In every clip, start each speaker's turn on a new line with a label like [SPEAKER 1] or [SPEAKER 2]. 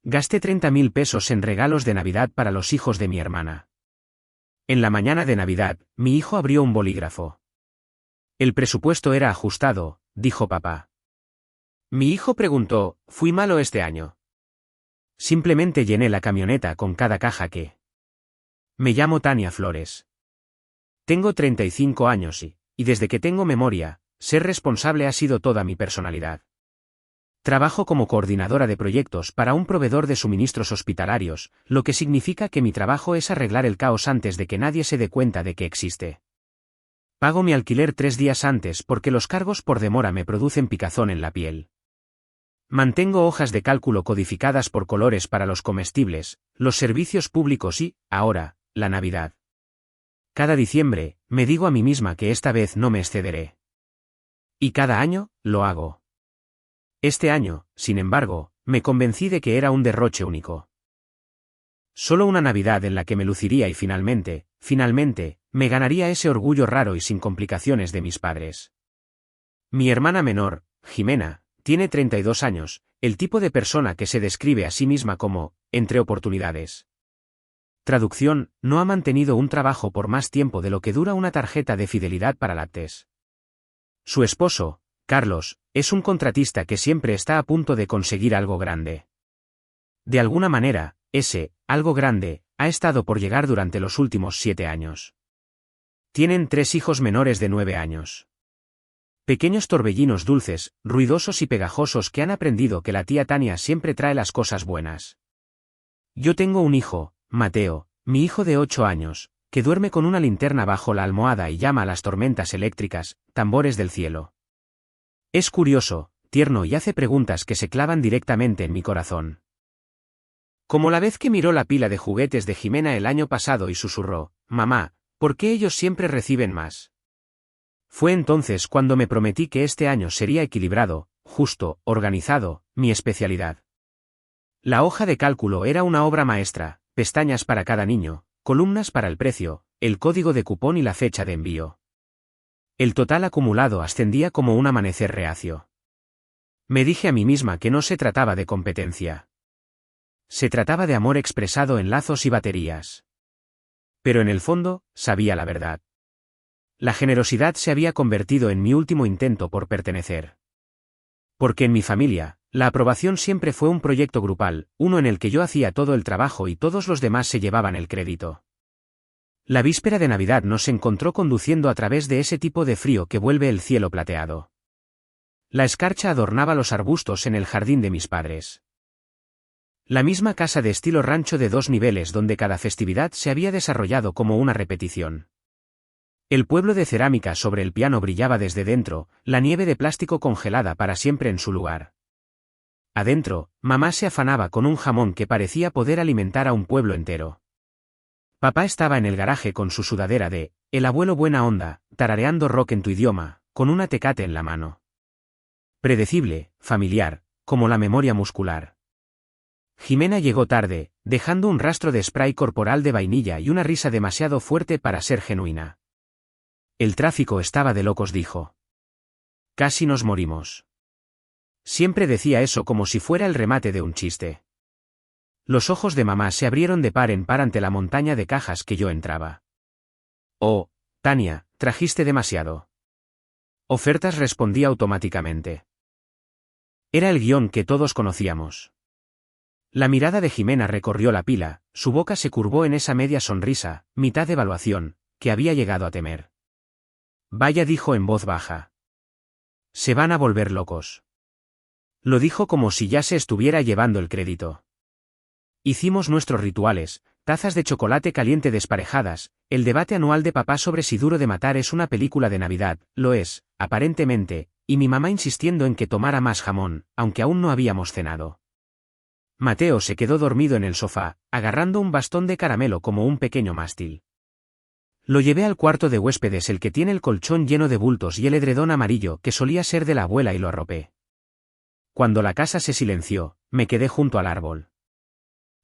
[SPEAKER 1] Gasté 30.000 pesos en regalos de Navidad para los hijos de mi hermana. En la mañana de Navidad, mi hijo abrió un bolígrafo. El presupuesto era ajustado, dijo papá. Mi hijo preguntó, ¿fui malo este año? Simplemente llené la camioneta con cada caja que... Me llamo Tania Flores. Tengo 35 años y desde que tengo memoria, ser responsable ha sido toda mi personalidad. Trabajo como coordinadora de proyectos para un proveedor de suministros hospitalarios, lo que significa que mi trabajo es arreglar el caos antes de que nadie se dé cuenta de que existe. Pago mi alquiler 3 días antes porque los cargos por demora me producen picazón en la piel. Mantengo hojas de cálculo codificadas por colores para los comestibles, los servicios públicos y, ahora, la Navidad. Cada diciembre, me digo a mí misma que esta vez no me excederé. Y cada año, lo hago. Este año, sin embargo, me convencí de que era un derroche único. Solo una Navidad en la que me luciría y finalmente, me ganaría ese orgullo raro y sin complicaciones de mis padres. Mi hermana menor, Jimena, tiene 32 años, el tipo de persona que se describe a sí misma como, entre oportunidades. Traducción, no ha mantenido un trabajo por más tiempo de lo que dura una tarjeta de fidelidad para lácteos. Su esposo, Carlos, es un contratista que siempre está a punto de conseguir algo grande. De alguna manera, ese, algo grande, ha estado por llegar durante los últimos 7 años. Tienen 3 hijos menores de 9 años. Pequeños torbellinos dulces, ruidosos y pegajosos que han aprendido que la tía Tania siempre trae las cosas buenas. Yo tengo un hijo, Mateo, mi hijo de 8 años, que duerme con una linterna bajo la almohada y llama a las tormentas eléctricas, tambores del cielo. Es curioso, tierno y hace preguntas que se clavan directamente en mi corazón. Como la vez que miró la pila de juguetes de Jimena el año pasado y susurró, «Mamá, ¿por qué ellos siempre reciben más?» Fue entonces cuando me prometí que este año sería equilibrado, justo, organizado, mi especialidad. La hoja de cálculo era una obra maestra, pestañas para cada niño, columnas para el precio, el código de cupón y la fecha de envío. El total acumulado ascendía como un amanecer reacio. Me dije a mí misma que no se trataba de competencia. Se trataba de amor expresado en lazos y baterías. Pero en el fondo, sabía la verdad. La generosidad se había convertido en mi último intento por pertenecer. Porque en mi familia, la aprobación siempre fue un proyecto grupal, uno en el que yo hacía todo el trabajo y todos los demás se llevaban el crédito. La víspera de Navidad nos encontró conduciendo a través de ese tipo de frío que vuelve el cielo plateado. La escarcha adornaba los arbustos en el jardín de mis padres. La misma casa de estilo rancho de 2 niveles donde cada festividad se había desarrollado como una repetición. El pueblo de cerámica sobre el piano brillaba desde dentro, la nieve de plástico congelada para siempre en su lugar. Adentro, mamá se afanaba con un jamón que parecía poder alimentar a un pueblo entero. Papá estaba en el garaje con su sudadera de El abuelo buena onda, tarareando rock en tu idioma, con una Tecate en la mano. Predecible, familiar, como la memoria muscular. Jimena llegó tarde, dejando un rastro de spray corporal de vainilla y una risa demasiado fuerte para ser genuina. El tráfico estaba de locos, dijo. Casi nos morimos. Siempre decía eso como si fuera el remate de un chiste. Los ojos de mamá se abrieron de par en par ante la montaña de cajas que yo entraba. Oh, Tania, trajiste demasiado. Ofertas, respondí automáticamente. Era el guión que todos conocíamos. La mirada de Jimena recorrió la pila, su boca se curvó en esa media sonrisa, mitad de evaluación, que había llegado a temer. Vaya, dijo en voz baja. Se van a volver locos. Lo dijo como si ya se estuviera llevando el crédito. Hicimos nuestros rituales, tazas de chocolate caliente desparejadas, el debate anual de papá sobre si Duro de Matar es una película de Navidad, lo es, aparentemente, y mi mamá insistiendo en que tomara más jamón, aunque aún no habíamos cenado. Mateo se quedó dormido en el sofá, agarrando un bastón de caramelo como un pequeño mástil. Lo llevé al cuarto de huéspedes, el que tiene el colchón lleno de bultos y el edredón amarillo que solía ser de la abuela, y lo arropé. Cuando la casa se silenció, me quedé junto al árbol.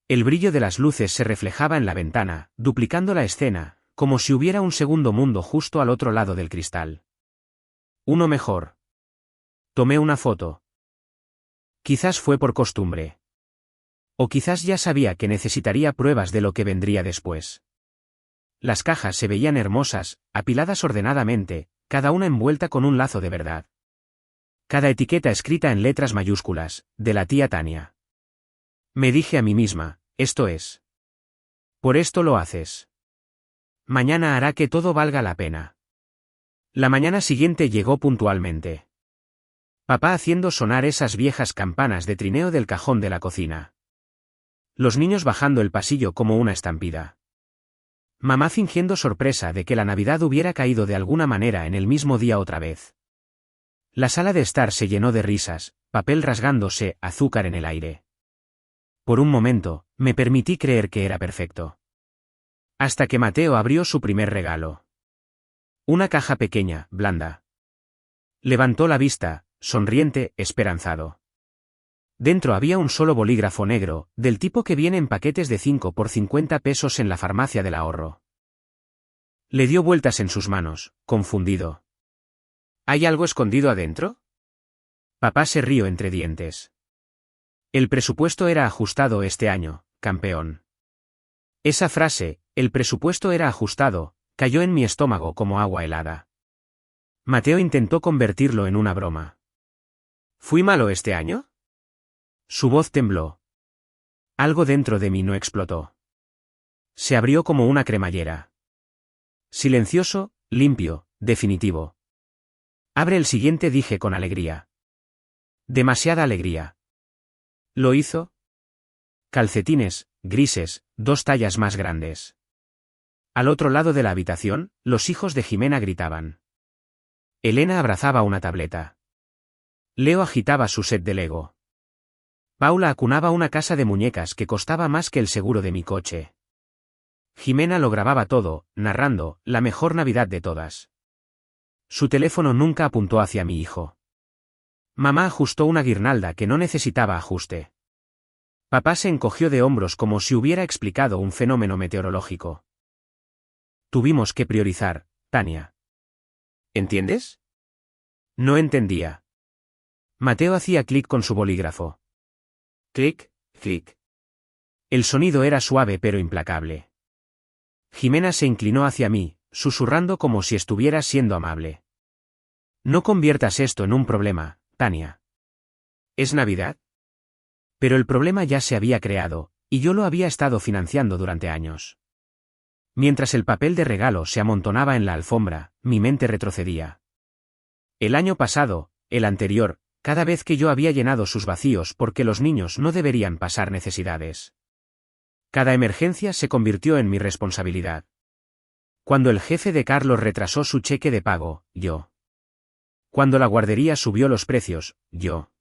[SPEAKER 1] El brillo de las luces se reflejaba en la ventana, duplicando la escena, como si hubiera un segundo mundo justo al otro lado del cristal. Uno mejor. Tomé una foto. Quizás fue por costumbre. O quizás ya sabía que necesitaría pruebas de lo que vendría después. Las cajas se veían hermosas, apiladas ordenadamente, cada una envuelta con un lazo de verdad. Cada etiqueta escrita en letras mayúsculas, de la tía Tania. Me dije a mí misma, esto es. Por esto lo haces. Mañana hará que todo valga la pena. La mañana siguiente llegó puntualmente. Papá haciendo sonar esas viejas campanas de trineo del cajón de la cocina. Los niños bajando el pasillo como una estampida. Mamá fingiendo sorpresa de que la Navidad hubiera caído de alguna manera en el mismo día otra vez. La sala de estar se llenó de risas, papel rasgándose, azúcar en el aire. Por un momento, me permití creer que era perfecto. Hasta que Mateo abrió su primer regalo. Una caja pequeña, blanda. Levantó la vista, sonriente, esperanzado. Dentro había un solo bolígrafo negro, del tipo que viene en paquetes de 5 por 50 pesos en la farmacia del ahorro. Le dio vueltas en sus manos, confundido. ¿Hay algo escondido adentro? Papá se rió entre dientes. El presupuesto era ajustado este año, campeón. Esa frase, el presupuesto era ajustado, cayó en mi estómago como agua helada. Mateo intentó convertirlo en una broma. ¿Fui malo este año? Su voz tembló. Algo dentro de mí no explotó. Se abrió como una cremallera. Silencioso, limpio, definitivo. Abre el siguiente, dije con alegría. Demasiada alegría. ¿Lo hizo? Calcetines, grises, 2 tallas más grandes. Al otro lado de la habitación, los hijos de Jimena gritaban. Elena abrazaba una tableta. Leo agitaba su set de Lego. Paula acunaba una casa de muñecas que costaba más que el seguro de mi coche. Jimena lo grababa todo, narrando, la mejor Navidad de todas. Su teléfono nunca apuntó hacia mi hijo. Mamá ajustó una guirnalda que no necesitaba ajuste. Papá se encogió de hombros como si hubiera explicado un fenómeno meteorológico. Tuvimos que priorizar, Tania. ¿Entiendes? No entendía. Mateo hacía clic con su bolígrafo. Clic, clic. El sonido era suave pero implacable. Jimena se inclinó hacia mí, susurrando como si estuviera siendo amable. No conviertas esto en un problema, Tania. ¿Es Navidad? Pero el problema ya se había creado, y yo lo había estado financiando durante años. Mientras el papel de regalo se amontonaba en la alfombra, mi mente retrocedía. El año pasado, el anterior, cada vez que yo había llenado sus vacíos porque los niños no deberían pasar necesidades. Cada emergencia se convirtió en mi responsabilidad. Cuando el jefe de Carlos retrasó su cheque de pago, yo. Cuando la guardería subió los precios, yo.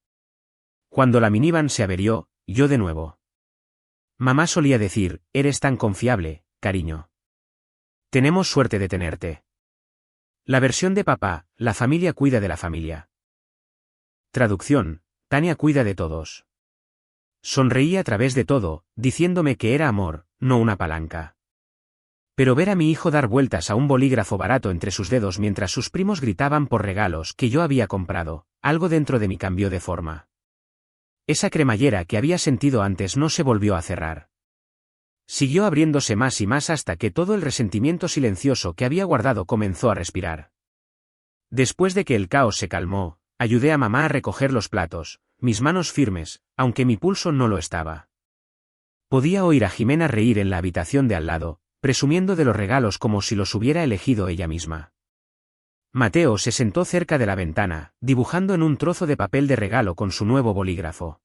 [SPEAKER 1] Cuando la minivan se averió, yo de nuevo. Mamá solía decir, eres tan confiable, cariño. Tenemos suerte de tenerte. La versión de papá, la familia cuida de la familia. Traducción, Tania cuida de todos. Sonreí a través de todo, diciéndome que era amor, no una palanca. Pero ver a mi hijo dar vueltas a un bolígrafo barato entre sus dedos mientras sus primos gritaban por regalos que yo había comprado, algo dentro de mí cambió de forma. Esa cremallera que había sentido antes no se volvió a cerrar. Siguió abriéndose más y más hasta que todo el resentimiento silencioso que había guardado comenzó a respirar. Después de que el caos se calmó, ayudé a mamá a recoger los platos, mis manos firmes, aunque mi pulso no lo estaba. Podía oír a Jimena reír en la habitación de al lado, presumiendo de los regalos como si los hubiera elegido ella misma. Mateo se sentó cerca de la ventana, dibujando en un trozo de papel de regalo con su nuevo bolígrafo.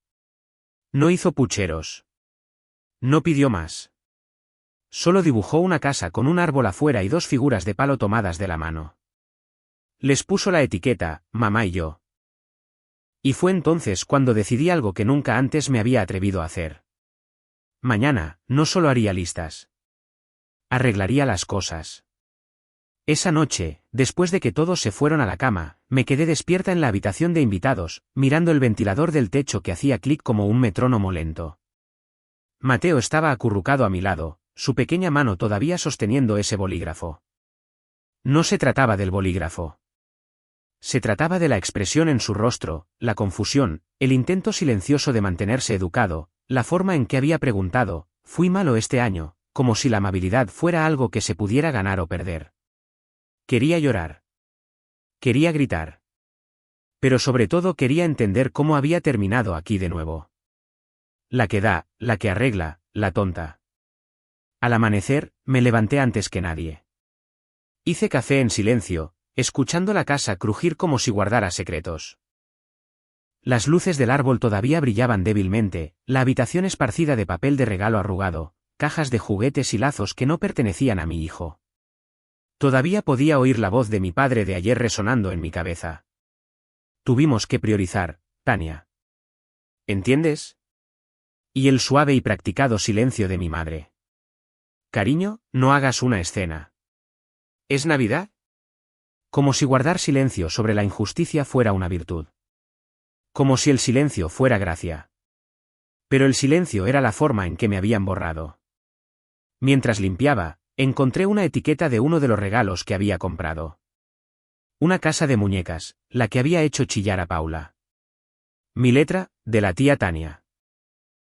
[SPEAKER 1] No hizo pucheros. No pidió más. Solo dibujó una casa con un árbol afuera y 2 figuras de palo tomadas de la mano. Les puso la etiqueta, mamá y yo. Y fue entonces cuando decidí algo que nunca antes me había atrevido a hacer. Mañana, no solo haría listas. Arreglaría las cosas. Esa noche, después de que todos se fueron a la cama, me quedé despierta en la habitación de invitados, mirando el ventilador del techo que hacía clic como un metrónomo lento. Mateo estaba acurrucado a mi lado, su pequeña mano todavía sosteniendo ese bolígrafo. No se trataba del bolígrafo. Se trataba de la expresión en su rostro, la confusión, el intento silencioso de mantenerse educado, la forma en que había preguntado, «¿Fui malo este año?», como si la amabilidad fuera algo que se pudiera ganar o perder. Quería llorar. Quería gritar. Pero sobre todo quería entender cómo había terminado aquí de nuevo. La que da, la que arregla, la tonta. Al amanecer, me levanté antes que nadie. Hice café en silencio, escuchando la casa crujir como si guardara secretos. Las luces del árbol todavía brillaban débilmente, la habitación esparcida de papel de regalo arrugado, cajas de juguetes y lazos que no pertenecían a mi hijo. Todavía podía oír la voz de mi padre de ayer resonando en mi cabeza. Tuvimos que priorizar, Tania. ¿Entiendes? Y el suave y practicado silencio de mi madre. Cariño, no hagas una escena. ¿Es Navidad? Como si guardar silencio sobre la injusticia fuera una virtud. Como si el silencio fuera gracia. Pero el silencio era la forma en que me habían borrado. Mientras limpiaba, encontré una etiqueta de uno de los regalos que había comprado. Una casa de muñecas, la que había hecho chillar a Paula. Mi letra, de la tía Tania.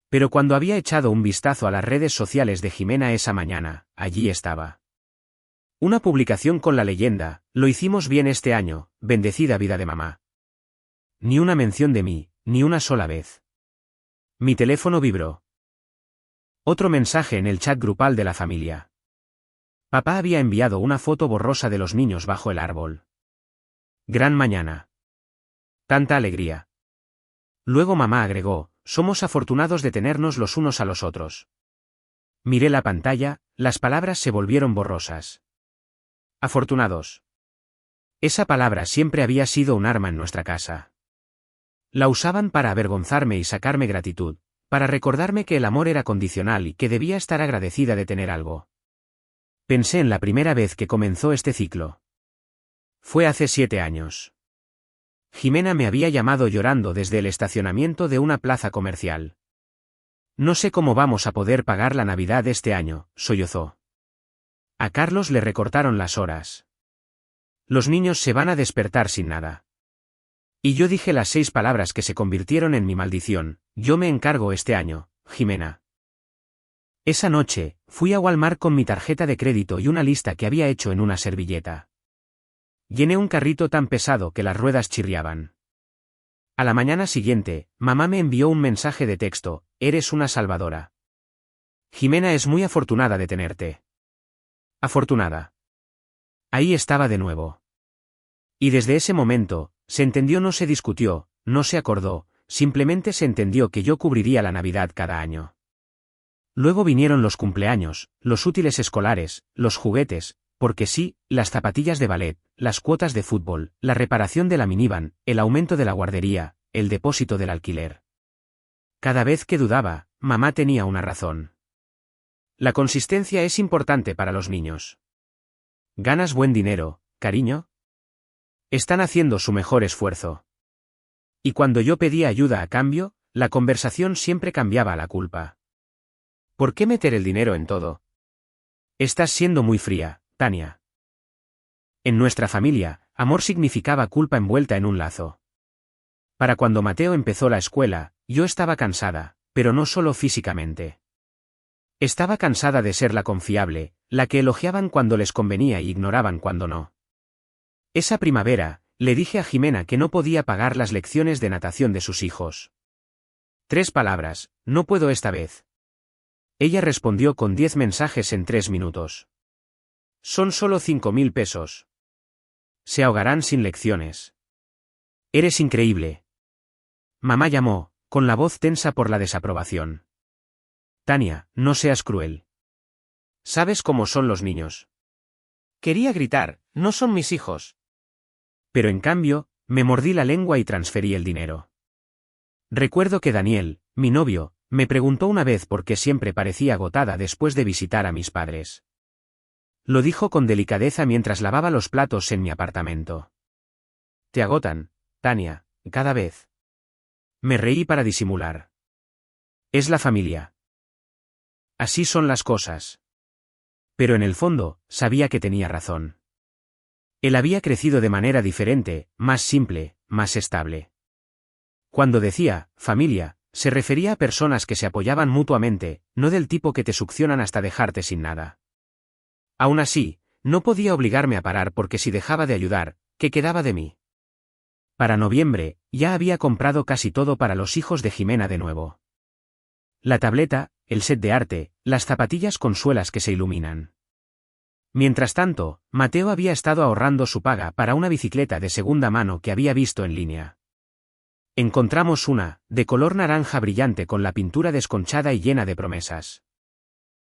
[SPEAKER 1] Pero cuando había echado un vistazo a las redes sociales de Jimena esa mañana, allí estaba. Una publicación con la leyenda, «Lo hicimos bien este año, bendecida vida de mamá». Ni una mención de mí, ni una sola vez. Mi teléfono vibró. Otro mensaje en el chat grupal de la familia. Papá había enviado una foto borrosa de los niños bajo el árbol. Gran mañana. Tanta alegría. Luego mamá agregó, «Somos afortunados de tenernos los unos a los otros». Miré la pantalla, las palabras se volvieron borrosas. Afortunados. Esa palabra siempre había sido un arma en nuestra casa. La usaban para avergonzarme y sacarme gratitud, para recordarme que el amor era condicional y que debía estar agradecida de tener algo. Pensé en la primera vez que comenzó este ciclo. Fue hace 7 años. Jimena me había llamado llorando desde el estacionamiento de una plaza comercial. «No sé cómo vamos a poder pagar la Navidad este año», sollozó. A Carlos le recortaron las horas. Los niños se van a despertar sin nada. Y yo dije las 6 palabras que se convirtieron en mi maldición: «Yo me encargo este año, Jimena». Esa noche, fui a Walmart con mi tarjeta de crédito y una lista que había hecho en una servilleta. Llené un carrito tan pesado que las ruedas chirriaban. A la mañana siguiente, mamá me envió un mensaje de texto: «Eres una salvadora. Jimena es muy afortunada de tenerte». Afortunada. Ahí estaba de nuevo. Y desde ese momento, se entendió, no se discutió, no se acordó, simplemente se entendió que yo cubriría la Navidad cada año. Luego vinieron los cumpleaños, los útiles escolares, los juguetes, porque sí, las zapatillas de ballet, las cuotas de fútbol, la reparación de la minivan, el aumento de la guardería, el depósito del alquiler. Cada vez que dudaba, mamá tenía una razón. La consistencia es importante para los niños. ¿Ganas buen dinero, cariño? Están haciendo su mejor esfuerzo. Y cuando yo pedía ayuda a cambio, la conversación siempre cambiaba a la culpa. ¿Por qué meter el dinero en todo? Estás siendo muy fría, Tania. En nuestra familia, amor significaba culpa envuelta en un lazo. Para cuando Mateo empezó la escuela, yo estaba cansada, pero no solo físicamente. Estaba cansada de ser la confiable, la que elogiaban cuando les convenía y ignoraban cuando no. Esa primavera, le dije a Jimena que no podía pagar las lecciones de natación de sus hijos. 3 palabras: «No puedo esta vez». Ella respondió con 10 mensajes en 3 minutos. «Son solo 5.000 pesos. Se ahogarán sin lecciones». «Eres increíble». Mamá llamó, con la voz tensa por la desaprobación. «Tania, no seas cruel. ¿Sabes cómo son los niños?». Quería gritar: «No son mis hijos». Pero en cambio, me mordí la lengua y transferí el dinero. Recuerdo que Daniel, mi novio, me preguntó una vez por qué siempre parecía agotada después de visitar a mis padres. Lo dijo con delicadeza mientras lavaba los platos en mi apartamento. «Te agotan, Tania, cada vez». Me reí para disimular. «Es la familia. Así son las cosas». Pero en el fondo, sabía que tenía razón. Él había crecido de manera diferente, más simple, más estable. Cuando decía «familia», se refería a personas que se apoyaban mutuamente, no del tipo que te succionan hasta dejarte sin nada. Aún así, no podía obligarme a parar porque si dejaba de ayudar, ¿qué quedaba de mí? Para noviembre, ya había comprado casi todo para los hijos de Jimena de nuevo. La tableta, el set de arte, las zapatillas con suelas que se iluminan. Mientras tanto, Mateo había estado ahorrando su paga para una bicicleta de segunda mano que había visto en línea. Encontramos una, de color naranja brillante con la pintura desconchada y llena de promesas.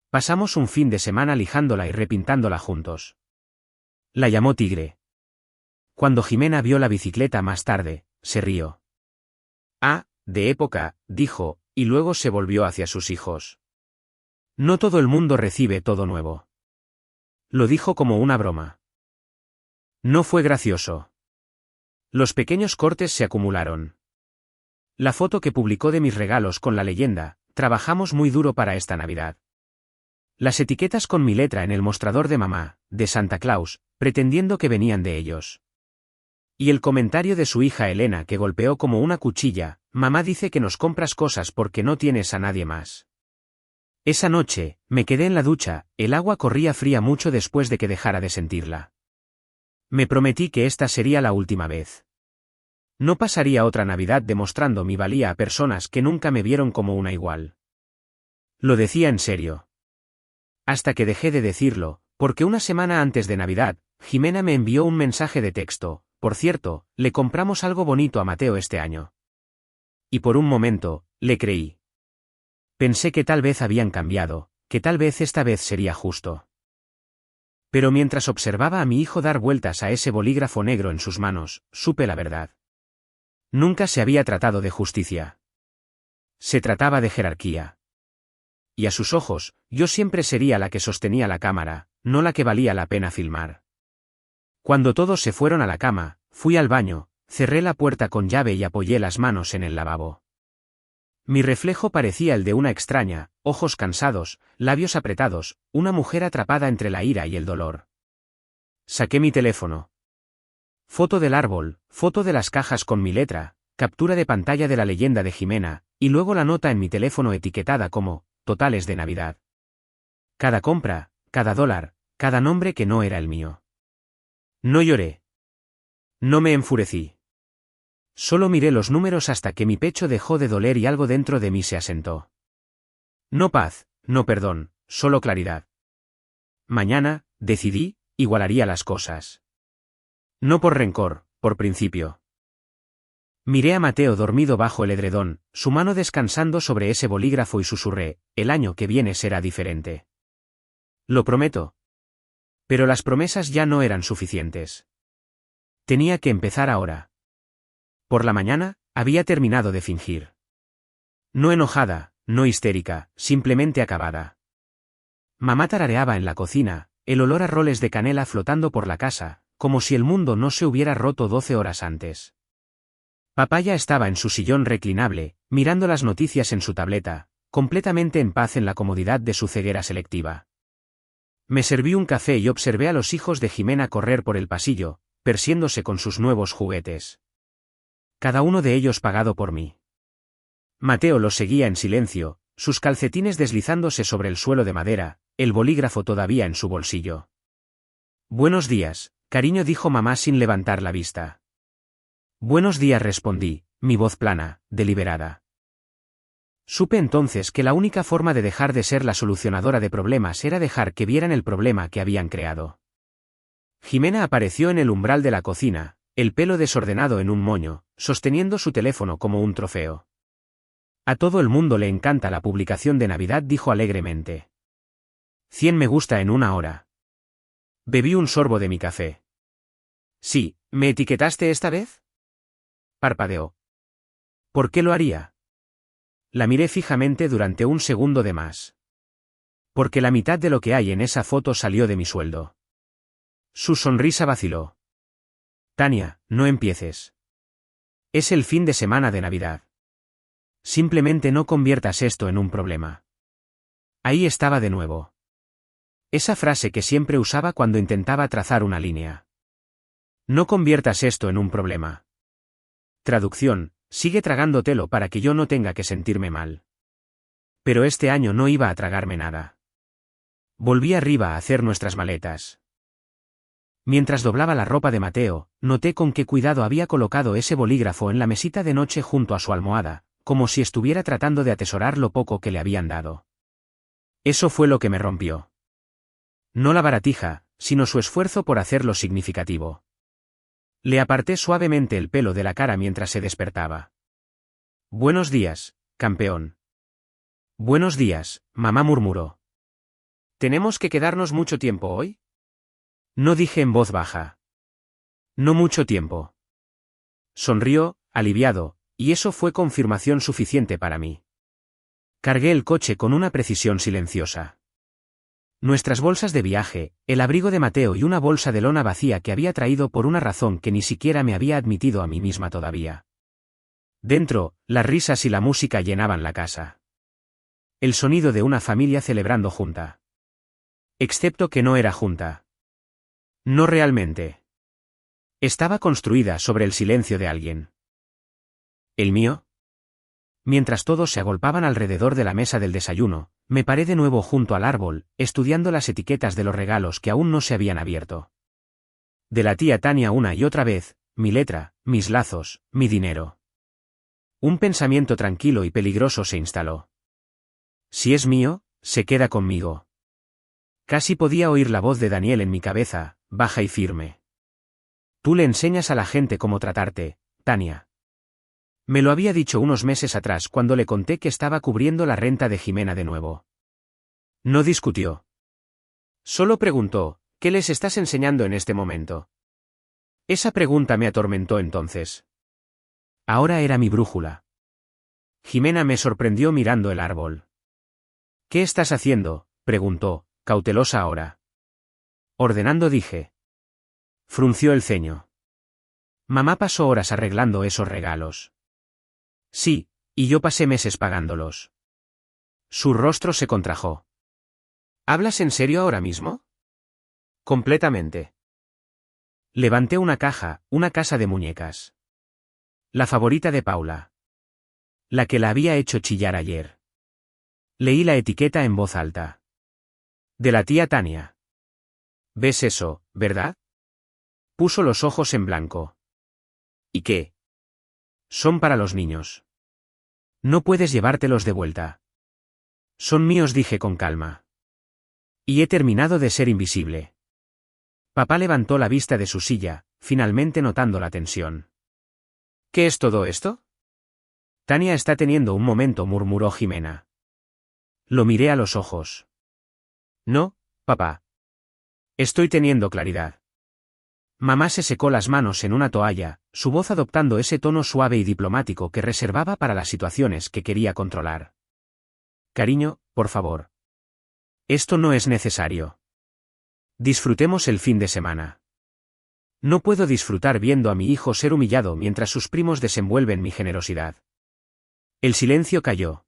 [SPEAKER 1] Pasamos un fin de semana lijándola y repintándola juntos. La llamó Tigre. Cuando Jimena vio la bicicleta más tarde, se rió. Ah, de época, dijo, y luego se volvió hacia sus hijos. No todo el mundo recibe todo nuevo. Lo dijo como una broma. No fue gracioso. Los pequeños cortes se acumularon. La foto que publicó de mis regalos con la leyenda, trabajamos muy duro para esta Navidad. Las etiquetas con mi letra en el mostrador de mamá, de Santa Claus, pretendiendo que venían de ellos. Y el comentario de su hija Elena que golpeó como una cuchilla, mamá dice que nos compras cosas porque no tienes a nadie más. Esa noche, me quedé en la ducha, el agua corría fría mucho después de que dejara de sentirla. Me prometí que esta sería la última vez. No pasaría otra Navidad demostrando mi valía a personas que nunca me vieron como una igual. Lo decía en serio. Hasta que dejé de decirlo, porque una semana antes de Navidad, Jimena me envió un mensaje de texto: por cierto, le compramos algo bonito a Mateo este año. Y por un momento, le creí. Pensé que tal vez habían cambiado, que tal vez esta vez sería justo. Pero mientras observaba a mi hijo dar vueltas a ese bolígrafo negro en sus manos, supe la verdad. Nunca se había tratado de justicia. Se trataba de jerarquía. Y a sus ojos, yo siempre sería la que sostenía la cámara, no la que valía la pena filmar. Cuando todos se fueron a la cama, fui al baño, cerré la puerta con llave y apoyé las manos en el lavabo. Mi reflejo parecía el de una extraña, ojos cansados, labios apretados, una mujer atrapada entre la ira y el dolor. Saqué mi teléfono. Foto del árbol, foto de las cajas con mi letra, captura de pantalla de la leyenda de Jimena, y luego la nota en mi teléfono etiquetada como totales de Navidad. Cada compra, cada dólar, cada nombre que no era el mío. No lloré. No me enfurecí. Solo miré los números hasta que mi pecho dejó de doler y algo dentro de mí se asentó. No paz, no perdón, solo claridad. Mañana, decidí, igualaría las cosas. No por rencor, por principio. Miré a Mateo dormido bajo el edredón, su mano descansando sobre ese bolígrafo y susurré: el año que viene será diferente. Lo prometo. Pero las promesas ya no eran suficientes. Tenía que empezar ahora. Por la mañana, había terminado de fingir. No enojada, no histérica, simplemente acabada. Mamá tarareaba en la cocina, el olor a roles de canela flotando por la casa, como si el mundo no se hubiera roto 12 horas antes. Papá ya estaba en su sillón reclinable, mirando las noticias en su tableta, completamente en paz en la comodidad de su ceguera selectiva. Me serví un café y observé a los hijos de Jimena correr por el pasillo, persiéndose con sus nuevos juguetes. Cada uno de ellos pagado por mí. Mateo los seguía en silencio, sus calcetines deslizándose sobre el suelo de madera, el bolígrafo todavía en su bolsillo. Buenos días, cariño, dijo mamá sin levantar la vista. Buenos días, respondí, mi voz plana, deliberada. Supe entonces que la única forma de dejar de ser la solucionadora de problemas era dejar que vieran el problema que habían creado. Jimena apareció en el umbral de la cocina, el pelo desordenado en un moño, sosteniendo su teléfono como un trofeo. A todo el mundo le encanta la publicación de Navidad, dijo alegremente. 100 me gusta en una hora. Bebí un sorbo de mi café. Sí, ¿me etiquetaste esta vez? Parpadeó. ¿Por qué lo haría? La miré fijamente durante un segundo de más. Porque la mitad de lo que hay en esa foto salió de mi sueldo. Su sonrisa vaciló. Tania, no empieces. Es el fin de semana de Navidad. Simplemente no conviertas esto en un problema. Ahí estaba de nuevo. Esa frase que siempre usaba cuando intentaba trazar una línea. No conviertas esto en un problema. Traducción: Sigue tragándotelo para que yo no tenga que sentirme mal. Pero este año no iba a tragarme nada. Volví arriba a hacer nuestras maletas. Mientras doblaba la ropa de Mateo, noté con qué cuidado había colocado ese bolígrafo en la mesita de noche junto a su almohada, como si estuviera tratando de atesorar lo poco que le habían dado. Eso fue lo que me rompió. No la baratija, sino su esfuerzo por hacerlo significativo. Le aparté suavemente el pelo de la cara mientras se despertaba. Buenos días, campeón. Buenos días, mamá murmuró. ¿Tenemos que quedarnos mucho tiempo hoy? No dije en voz baja. No mucho tiempo. Sonrió, aliviado, y eso fue confirmación suficiente para mí. Cargué el coche con una precisión silenciosa. Nuestras bolsas de viaje, el abrigo de Mateo y una bolsa de lona vacía que había traído por una razón que ni siquiera me había admitido a mí misma todavía. Dentro, las risas y la música llenaban la casa. El sonido de una familia celebrando junta. Excepto que no era junta. No realmente. Estaba construida sobre el silencio de alguien. ¿El mío? Mientras todos se agolpaban alrededor de la mesa del desayuno, me paré de nuevo junto al árbol, estudiando las etiquetas de los regalos que aún no se habían abierto. De la tía Tania una y otra vez, mi letra, mis lazos, mi dinero. Un pensamiento tranquilo y peligroso se instaló. Si es mío, se queda conmigo. Casi podía oír la voz de Daniel en mi cabeza, baja y firme. Tú le enseñas a la gente cómo tratarte, Tania. Me lo había dicho unos meses atrás cuando le conté que estaba cubriendo la renta de Jimena de nuevo. No discutió. Solo preguntó, ¿qué les estás enseñando en este momento? Esa pregunta me atormentó entonces. Ahora era mi brújula. Jimena me sorprendió mirando el árbol. ¿Qué estás haciendo?, preguntó, cautelosa ahora. Ordenando, dije. Frunció el ceño. Mamá pasó horas arreglando esos regalos. Sí, y yo pasé meses pagándolos. Su rostro se contrajo. ¿Hablas en serio ahora mismo? Completamente. Levanté una caja, una casa de muñecas. La favorita de Paula. La que la había hecho chillar ayer. Leí la etiqueta en voz alta. De la tía Tania. ¿Ves eso, verdad? Puso los ojos en blanco. ¿Y qué? Son para los niños. No puedes llevártelos de vuelta. Son míos, dije con calma. Y he terminado de ser invisible. Papá levantó la vista de su silla, finalmente notando la tensión. ¿Qué es todo esto? Tania está teniendo un momento, murmuró Jimena. Lo miré a los ojos. No, papá. Estoy teniendo claridad. Mamá se secó las manos en una toalla, su voz adoptando ese tono suave y diplomático que reservaba para las situaciones que quería controlar. Cariño, por favor. Esto no es necesario. Disfrutemos el fin de semana. No puedo disfrutar viendo a mi hijo ser humillado mientras sus primos desenvuelven mi generosidad. El silencio cayó.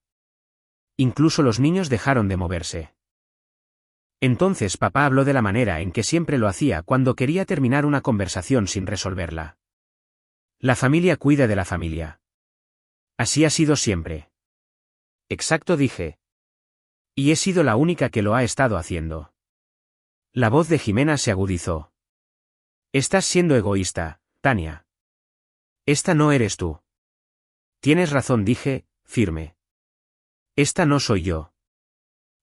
[SPEAKER 1] Incluso los niños dejaron de moverse. Entonces papá habló de la manera en que siempre lo hacía cuando quería terminar una conversación sin resolverla. La familia cuida de la familia. Así ha sido siempre. Exacto, dije. Y he sido la única que lo ha estado haciendo. La voz de Jimena se agudizó. Estás siendo egoísta, Tania. Esta no eres tú. Tienes razón, dije, firme. Esta no soy yo.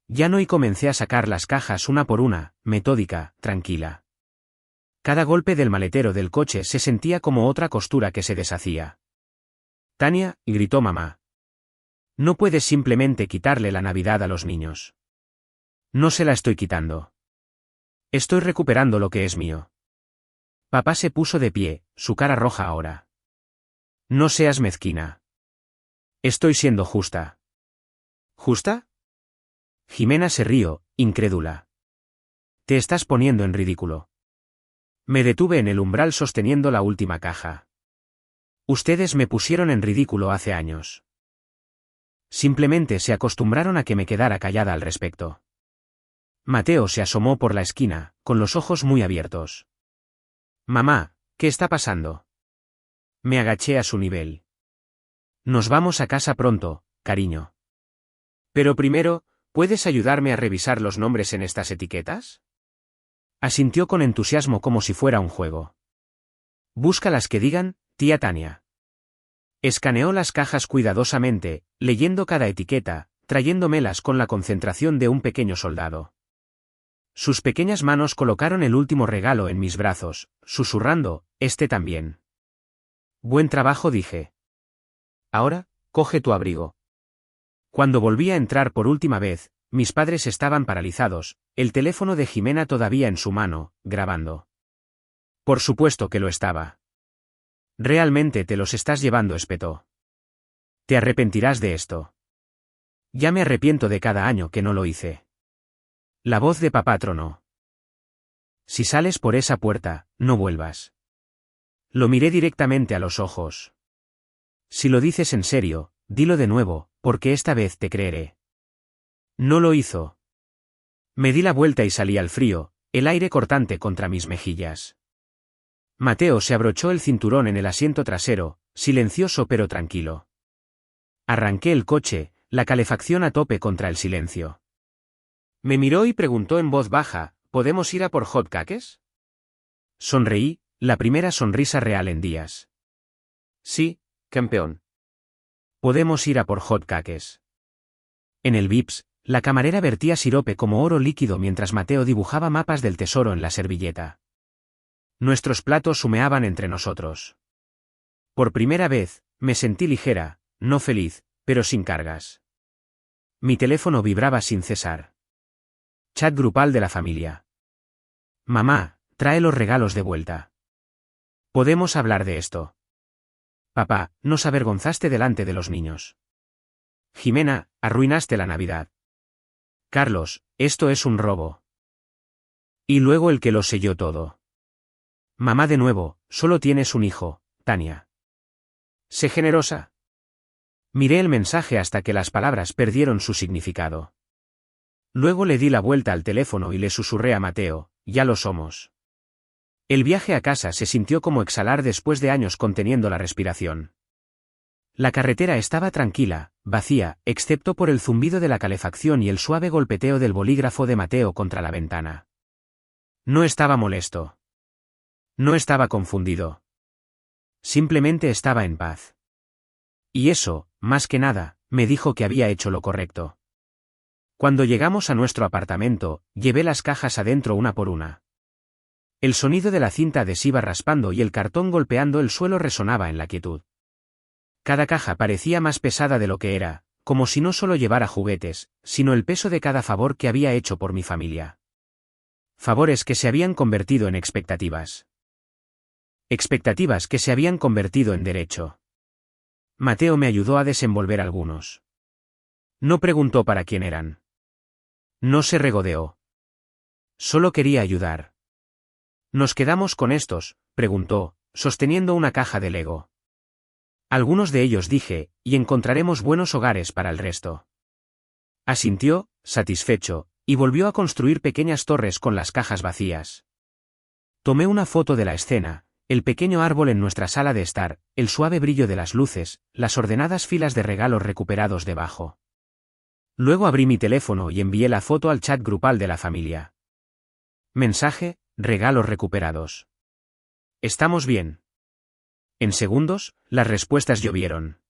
[SPEAKER 1] Ya no, y comencé a sacar las cajas una por una, metódica, tranquila. Cada golpe del maletero del coche se sentía como otra costura que se deshacía. Tania, gritó mamá. No puedes simplemente quitarle la Navidad a los niños. No se la estoy quitando. Estoy recuperando lo que es mío. Papá se puso de pie, su cara roja ahora. No seas mezquina. Estoy siendo justa. ¿Justa? Jimena se rió, incrédula. Te estás poniendo en ridículo. Me detuve en el umbral sosteniendo la última caja. Ustedes me pusieron en ridículo hace años. Simplemente se acostumbraron a que me quedara callada al respecto. Mateo se asomó por la esquina, con los ojos muy abiertos. Mamá, ¿qué está pasando? Me agaché a su nivel. Nos vamos a casa pronto, cariño. Pero primero, ¿puedes ayudarme a revisar los nombres en estas etiquetas? Asintió con entusiasmo como si fuera un juego. Busca las que digan, tía Tania. Escaneó las cajas cuidadosamente, leyendo cada etiqueta, trayéndomelas con la concentración de un pequeño soldado. Sus pequeñas manos colocaron el último regalo en mis brazos, susurrando, este también. Buen trabajo, dije. Ahora, coge tu abrigo. Cuando volví a entrar por última vez, mis padres estaban paralizados, el teléfono de Jimena todavía en su mano, grabando. Por supuesto que lo estaba. Realmente te los estás llevando, espetó. Te arrepentirás de esto. Ya me arrepiento de cada año que no lo hice. La voz de papá tronó. Si sales por esa puerta, no vuelvas. Lo miré directamente a los ojos. Si lo dices en serio, dilo de nuevo, porque esta vez te creeré. No lo hizo. Me di la vuelta y salí al frío, el aire cortante contra mis mejillas. Mateo se abrochó el cinturón en el asiento trasero, silencioso pero tranquilo. Arranqué el coche, la calefacción a tope contra el silencio. Me miró y preguntó en voz baja, ¿podemos ir a por hot cakes? Sonreí, la primera sonrisa real en días. Sí, campeón. Podemos ir a por hot cakes. En el Vips, la camarera vertía sirope como oro líquido mientras Mateo dibujaba mapas del tesoro en la servilleta. Nuestros platos humeaban entre nosotros. Por primera vez, me sentí ligera, no feliz, pero sin cargas. Mi teléfono vibraba sin cesar. Chat grupal de la familia. Mamá, trae los regalos de vuelta. Podemos hablar de esto. Papá, nos avergonzaste delante de los niños. Jimena, arruinaste la Navidad. Carlos, esto es un robo. Y luego el que lo selló todo. Mamá de nuevo, solo tienes un hijo, Tania. Sé generosa. Miré el mensaje hasta que las palabras perdieron su significado. Luego le di la vuelta al teléfono y le susurré a Mateo, ya lo somos. El viaje a casa se sintió como exhalar después de años conteniendo la respiración. La carretera estaba tranquila, vacía, excepto por el zumbido de la calefacción y el suave golpeteo del bolígrafo de Mateo contra la ventana. No estaba molesto. No estaba confundido. Simplemente estaba en paz. Y eso, más que nada, me dijo que había hecho lo correcto. Cuando llegamos a nuestro apartamento, llevé las cajas adentro una por una. El sonido de la cinta adhesiva raspando y el cartón golpeando el suelo resonaba en la quietud. Cada caja parecía más pesada de lo que era, como si no solo llevara juguetes, sino el peso de cada favor que había hecho por mi familia. Favores que se habían convertido en expectativas. Expectativas que se habían convertido en derecho. Mateo me ayudó a desenvolver algunos. No preguntó para quién eran. No se regodeó. Solo quería ayudar. ¿Nos quedamos con estos?, preguntó, sosteniendo una caja de Lego. Algunos de ellos, dije, y encontraremos buenos hogares para el resto. Asintió, satisfecho, y volvió a construir pequeñas torres con las cajas vacías. Tomé una foto de la escena, el pequeño árbol en nuestra sala de estar, el suave brillo de las luces, las ordenadas filas de regalos recuperados debajo. Luego abrí mi teléfono y envié la foto al chat grupal de la familia. Mensaje, regalos recuperados. ¿Estamos bien? En segundos, las respuestas llovieron.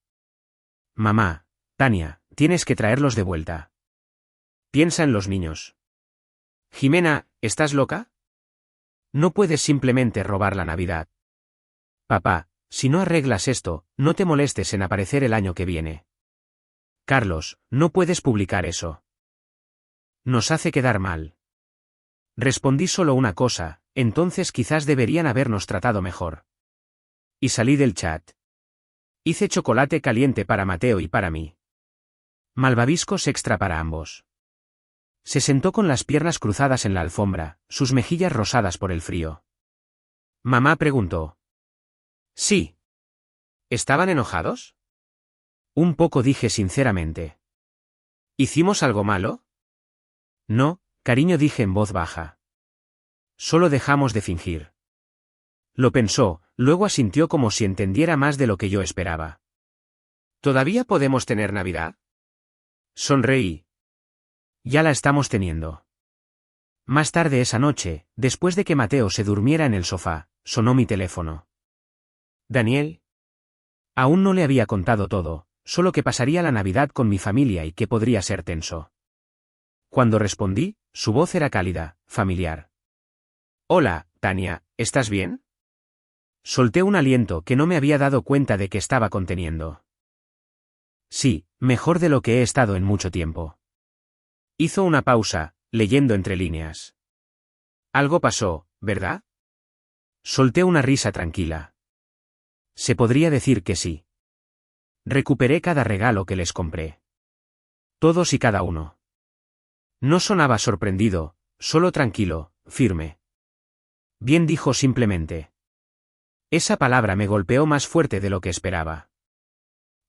[SPEAKER 1] Mamá, Tania, tienes que traerlos de vuelta. Piensa en los niños. Jimena, ¿estás loca? No puedes simplemente robar la Navidad. Papá, si no arreglas esto, no te molestes en aparecer el año que viene. Carlos, no puedes publicar eso. Nos hace quedar mal. Respondí solo una cosa, entonces quizás deberían habernos tratado mejor. Y salí del chat. Hice chocolate caliente para Mateo y para mí. Malvaviscos extra para ambos. Se sentó con las piernas cruzadas en la alfombra, sus mejillas rosadas por el frío. Mamá preguntó. Sí. ¿Estaban enojados? Un poco, dije sinceramente. ¿Hicimos algo malo? No, cariño, dije en voz baja. Solo dejamos de fingir. Lo pensó, luego asintió como si entendiera más de lo que yo esperaba. ¿Todavía podemos tener Navidad? Sonreí. Ya la estamos teniendo. Más tarde esa noche, después de que Mateo se durmiera en el sofá, sonó mi teléfono. ¿Daniel? Aún no le había contado todo, solo que pasaría la Navidad con mi familia y que podría ser tenso. Cuando respondí, su voz era cálida, familiar. Hola, Tania, ¿estás bien? Solté un aliento que no me había dado cuenta de que estaba conteniendo. Sí, mejor de lo que he estado en mucho tiempo. Hizo una pausa, leyendo entre líneas. Algo pasó, ¿verdad? Solté una risa tranquila. Se podría decir que sí. Recuperé cada regalo que les compré. Todos y cada uno. No sonaba sorprendido, solo tranquilo, firme. Bien, dijo simplemente. Esa palabra me golpeó más fuerte de lo que esperaba.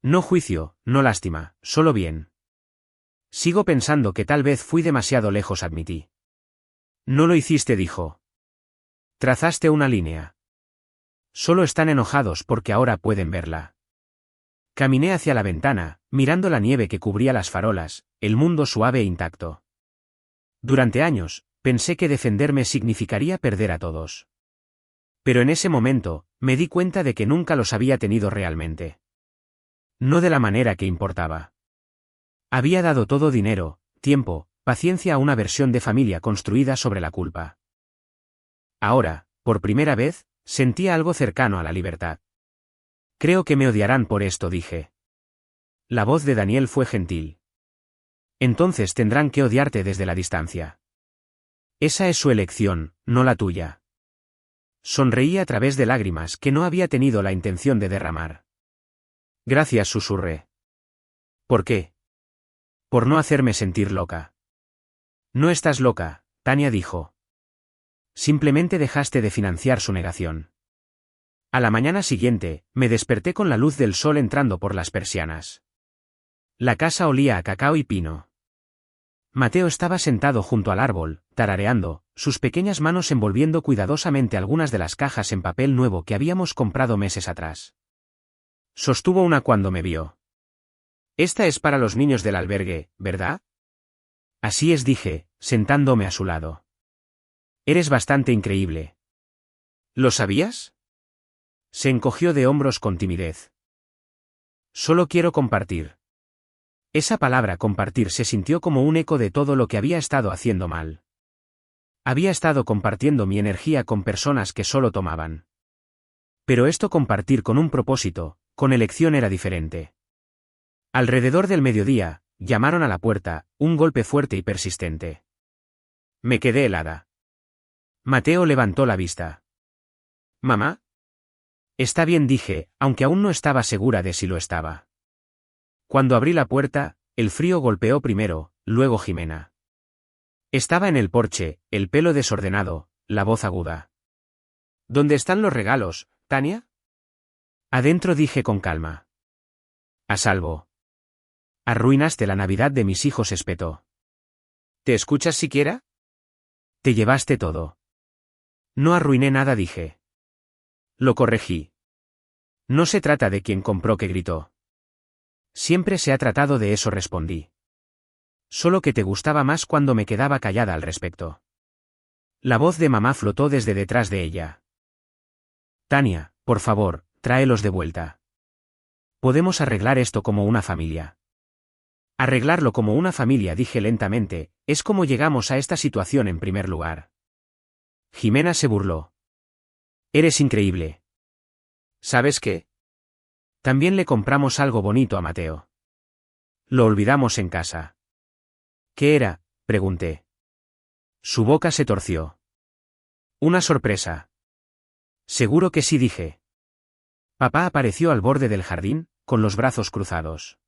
[SPEAKER 1] No juicio, no lástima, solo bien. Sigo pensando que tal vez fui demasiado lejos, admití. No lo hiciste, dijo. Trazaste una línea. Solo están enojados porque ahora pueden verla. Caminé hacia la ventana, mirando la nieve que cubría las farolas, el mundo suave e intacto. Durante años, pensé que defenderme significaría perder a todos. Pero en ese momento, me di cuenta de que nunca los había tenido realmente. No de la manera que importaba. Había dado todo dinero, tiempo, paciencia a una versión de familia construida sobre la culpa. Ahora, por primera vez, sentía algo cercano a la libertad. Creo que me odiarán por esto, dije. La voz de Daniel fue gentil. Entonces tendrán que odiarte desde la distancia. Esa es su elección, no la tuya. Sonreí a través de lágrimas que no había tenido la intención de derramar. Gracias, susurré. ¿Por qué? Por no hacerme sentir loca. No estás loca, Tania dijo. Simplemente dejaste de financiar su negación. A la mañana siguiente, me desperté con la luz del sol entrando por las persianas. La casa olía a cacao y pino. Mateo estaba sentado junto al árbol, tarareando, sus pequeñas manos envolviendo cuidadosamente algunas de las cajas en papel nuevo que habíamos comprado meses atrás. Sostuvo una cuando me vio. Esta es para los niños del albergue, ¿verdad? Así es, dije, sentándome a su lado. Eres bastante increíble. ¿Lo sabías? Se encogió de hombros con timidez. Solo quiero compartir. Esa palabra compartir se sintió como un eco de todo lo que había estado haciendo mal. Había estado compartiendo mi energía con personas que solo tomaban. Pero esto compartir con un propósito, con elección era diferente. Alrededor del mediodía, llamaron a la puerta, un golpe fuerte y persistente. Me quedé helada. Mateo levantó la vista. ¿Mamá? Está bien, dije, aunque aún no estaba segura de si lo estaba. Cuando abrí la puerta, el frío golpeó primero, luego Jimena. Estaba en el porche, el pelo desordenado, la voz aguda. ¿Dónde están los regalos, Tania? Adentro, dije con calma. A salvo. Arruinaste la Navidad de mis hijos, espetó. ¿Te escuchas siquiera? Te llevaste todo. No arruiné nada, dije. Lo corregí. No se trata de quien compró, que gritó. Siempre se ha tratado de eso, respondí. Solo que te gustaba más cuando me quedaba callada al respecto. La voz de mamá flotó desde detrás de ella. Tania, por favor, tráelos de vuelta. Podemos arreglar esto como una familia. Arreglarlo como una familia, dije lentamente, es como llegamos a esta situación en primer lugar. Jimena se burló. Eres increíble. ¿Sabes qué? También le compramos algo bonito a Mateo. Lo olvidamos en casa. ¿Qué era?, pregunté. Su boca se torció. Una sorpresa. Seguro que sí, dije. Papá apareció al borde del jardín, con los brazos cruzados.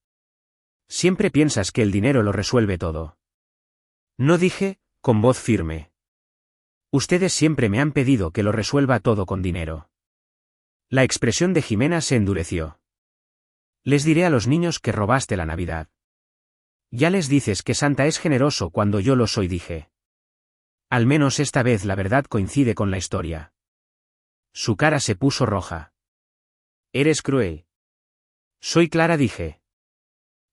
[SPEAKER 1] Siempre piensas que el dinero lo resuelve todo. No, dije, con voz firme. Ustedes siempre me han pedido que lo resuelva todo con dinero. La expresión de Jimena se endureció. Les diré a los niños que robaste la Navidad. Ya les dices que Santa es generoso cuando yo lo soy, dije. Al menos esta vez la verdad coincide con la historia. Su cara se puso roja. Eres cruel. Soy Clara, dije.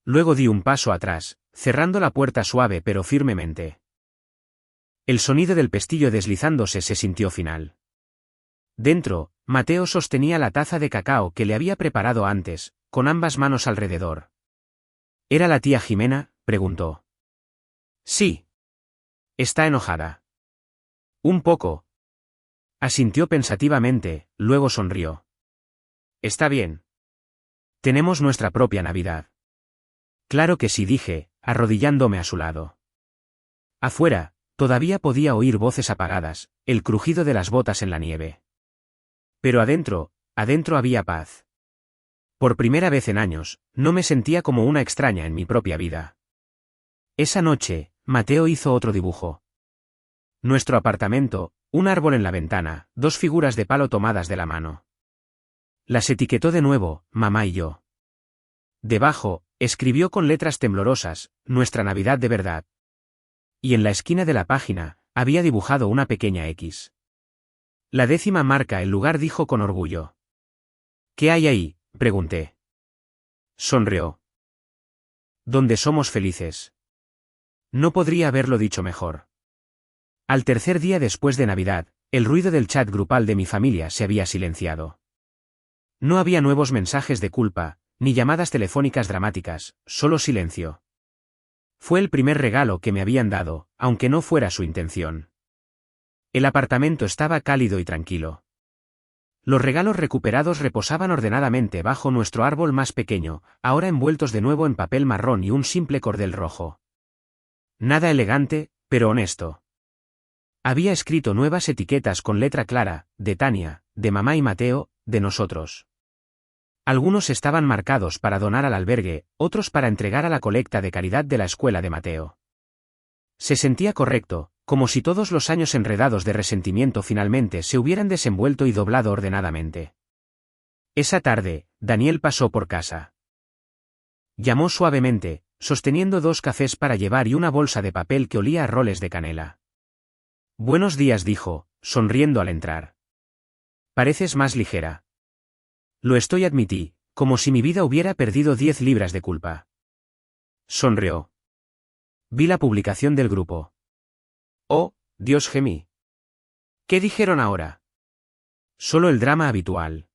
[SPEAKER 1] Luego di un paso atrás, cerrando la puerta suave pero firmemente. El sonido del pestillo deslizándose se sintió final. Dentro, Mateo sostenía la taza de cacao que le había preparado antes, con ambas manos alrededor. ¿Era la tía Jimena?, preguntó. Sí. ¿Está enojada? Un poco. Asintió pensativamente, luego sonrió. Está bien. Tenemos nuestra propia Navidad. Claro que sí, dije, arrodillándome a su lado. Afuera, todavía podía oír voces apagadas, el crujido de las botas en la nieve. Pero adentro había paz. Por primera vez en años, no me sentía como una extraña en mi propia vida. Esa noche, Mateo hizo otro dibujo. Nuestro apartamento, un árbol en la ventana, 2 figuras de palo tomadas de la mano. Las etiquetó de nuevo, mamá y yo. Debajo, escribió con letras temblorosas, nuestra Navidad de verdad. Y en la esquina de la página, había dibujado una pequeña X. La 10ª marca el lugar, dijo con orgullo. ¿Qué hay ahí?, pregunté. Sonrió. Donde somos felices. No podría haberlo dicho mejor. Al tercer día después de Navidad, el ruido del chat grupal de mi familia se había silenciado. No había nuevos mensajes de culpa, ni llamadas telefónicas dramáticas, solo silencio. Fue el primer regalo que me habían dado, aunque no fuera su intención. El apartamento estaba cálido y tranquilo. Los regalos recuperados reposaban ordenadamente bajo nuestro árbol más pequeño, ahora envueltos de nuevo en papel marrón y un simple cordel rojo. Nada elegante, pero honesto. Había escrito nuevas etiquetas con letra clara, de Tania, de mamá y Mateo, de nosotros. Algunos estaban marcados para donar al albergue, otros para entregar a la colecta de caridad de la escuela de Mateo. Se sentía correcto, como si todos los años enredados de resentimiento finalmente se hubieran desenvuelto y doblado ordenadamente. Esa tarde, Daniel pasó por casa. Llamó suavemente, sosteniendo 2 cafés para llevar y una bolsa de papel que olía a roles de canela. Buenos días, dijo, sonriendo al entrar. Pareces más ligera. Lo estoy, admití, como si mi vida hubiera perdido 10 libras de culpa. Sonrió. Vi la publicación del grupo. Oh, Dios, gemí. ¿Qué dijeron ahora? Solo el drama habitual.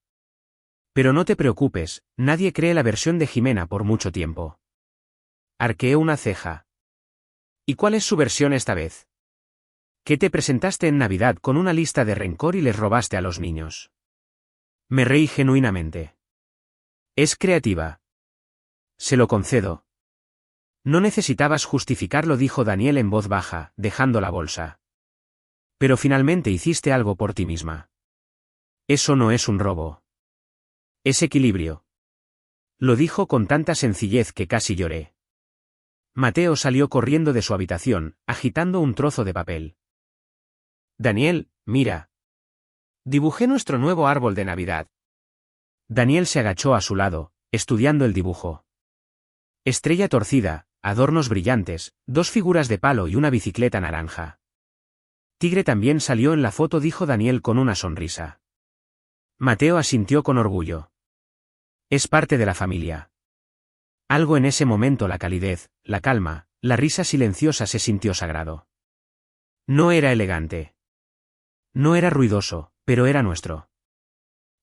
[SPEAKER 1] Pero no te preocupes, nadie cree la versión de Jimena por mucho tiempo. Arqueé una ceja. ¿Y cuál es su versión esta vez? Que te presentaste en Navidad con una lista de rencor y les robaste a los niños. Me reí genuinamente. Es creativa. Se lo concedo. No necesitabas justificarlo, dijo Daniel en voz baja, dejando la bolsa. Pero finalmente hiciste algo por ti misma. Eso no es un robo. Es equilibrio. Lo dijo con tanta sencillez que casi lloré. Mateo salió corriendo de su habitación, agitando un trozo de papel. Daniel, mira. Dibujé nuestro nuevo árbol de Navidad. Daniel se agachó a su lado, estudiando el dibujo. Estrella torcida, adornos brillantes, 2 figuras de palo y una bicicleta naranja. Tigre también salió en la foto, dijo Daniel con una sonrisa. Mateo asintió con orgullo. Es parte de la familia. Algo en ese momento, la calidez, la calma, la risa silenciosa se sintió sagrado. No era elegante. No era ruidoso, pero era nuestro.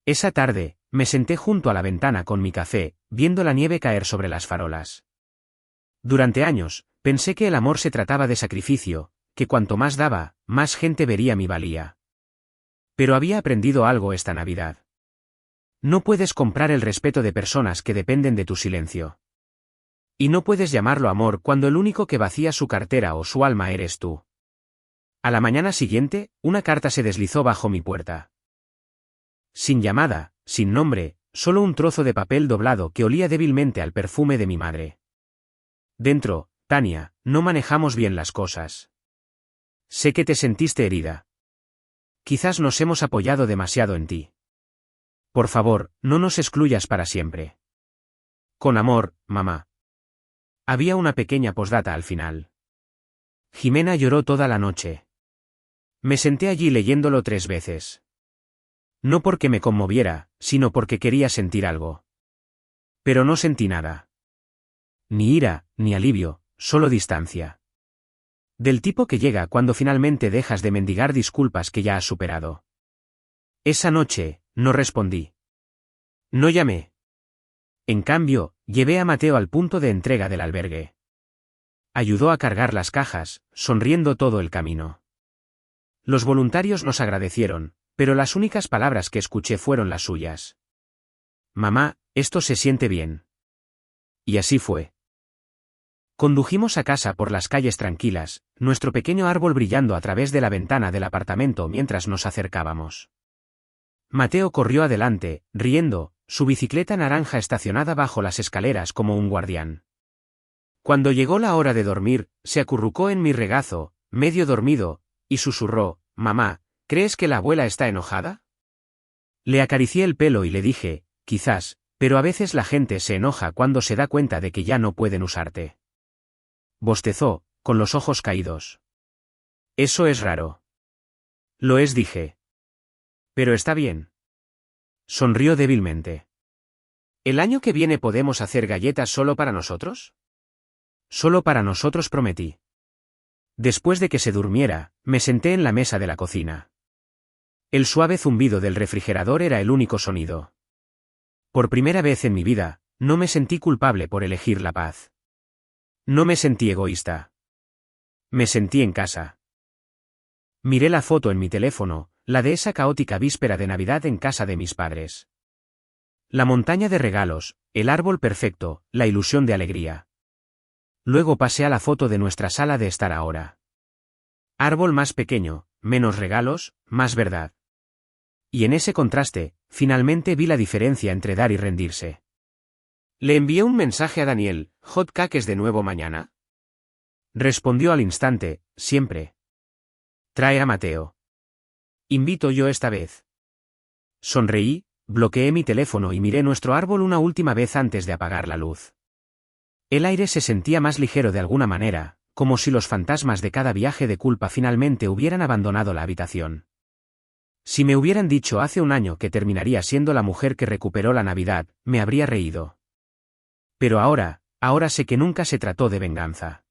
[SPEAKER 1] Esa tarde, me senté junto a la ventana con mi café, viendo la nieve caer sobre las farolas. Durante años, pensé que el amor se trataba de sacrificio, que cuanto más daba, más gente vería mi valía. Pero había aprendido algo esta Navidad. No puedes comprar el respeto de personas que dependen de tu silencio. Y no puedes llamarlo amor cuando el único que vacía su cartera o su alma eres tú. A la mañana siguiente, una carta se deslizó bajo mi puerta. Sin llamada, sin nombre, solo un trozo de papel doblado que olía débilmente al perfume de mi madre. Dentro, Tania, no manejamos bien las cosas. Sé que te sentiste herida. Quizás nos hemos apoyado demasiado en ti. Por favor, no nos excluyas para siempre. Con amor, mamá. Había una pequeña posdata al final. Jimena lloró toda la noche. Me senté allí leyéndolo 3 veces. No porque me conmoviera, sino porque quería sentir algo. Pero no sentí nada. Ni ira, ni alivio, solo distancia. Del tipo que llega cuando finalmente dejas de mendigar disculpas que ya has superado. Esa noche, no respondí. No llamé. En cambio, llevé a Mateo al punto de entrega del albergue. Ayudó a cargar las cajas, sonriendo todo el camino. Los voluntarios nos agradecieron, pero las únicas palabras que escuché fueron las suyas. Mamá, esto se siente bien. Y así fue. Condujimos a casa por las calles tranquilas, nuestro pequeño árbol brillando a través de la ventana del apartamento mientras nos acercábamos. Mateo corrió adelante, riendo, su bicicleta naranja estacionada bajo las escaleras como un guardián. Cuando llegó la hora de dormir, se acurrucó en mi regazo, medio dormido, y susurró, «Mamá, ¿crees que la abuela está enojada?» Le acaricié el pelo y le dije, «Quizás, pero a veces la gente se enoja cuando se da cuenta de que ya no pueden usarte». Bostezó, con los ojos caídos. «Eso es raro». «Lo es», dije. «Pero está bien». Sonrió débilmente. «¿El año que viene podemos hacer galletas solo para nosotros?» «Solo para nosotros», prometí. Después de que se durmiera, me senté en la mesa de la cocina. El suave zumbido del refrigerador era el único sonido. Por primera vez en mi vida, no me sentí culpable por elegir la paz. No me sentí egoísta. Me sentí en casa. Miré la foto en mi teléfono, la de esa caótica víspera de Navidad en casa de mis padres. La montaña de regalos, el árbol perfecto, la ilusión de alegría. Luego pasé a la foto de nuestra sala de estar ahora. Árbol más pequeño, menos regalos, más verdad. Y en ese contraste, finalmente vi la diferencia entre dar y rendirse. Le envié un mensaje a Daniel, «¿Hot cakes de nuevo mañana?» Respondió al instante, «Siempre». «Trae a Mateo». «Invito yo esta vez». Sonreí, bloqueé mi teléfono y miré nuestro árbol una última vez antes de apagar la luz. El aire se sentía más ligero de alguna manera, como si los fantasmas de cada viaje de culpa finalmente hubieran abandonado la habitación. Si me hubieran dicho hace un año que terminaría siendo la mujer que recuperó la Navidad, me habría reído. Pero ahora sé que nunca se trató de venganza.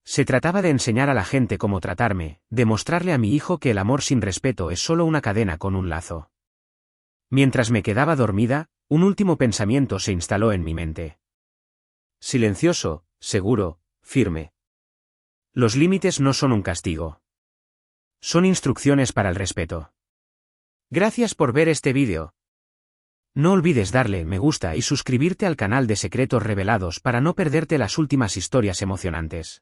[SPEAKER 1] Se trataba de enseñar a la gente cómo tratarme, de mostrarle a mi hijo que el amor sin respeto es solo una cadena con un lazo. Mientras me quedaba dormida, un último pensamiento se instaló en mi mente. Silencioso, seguro, firme. Los límites no son un castigo. Son instrucciones para el respeto. Gracias por ver este vídeo. No olvides darle me gusta y suscribirte al canal de Secretos Revelados para no perderte las últimas historias emocionantes.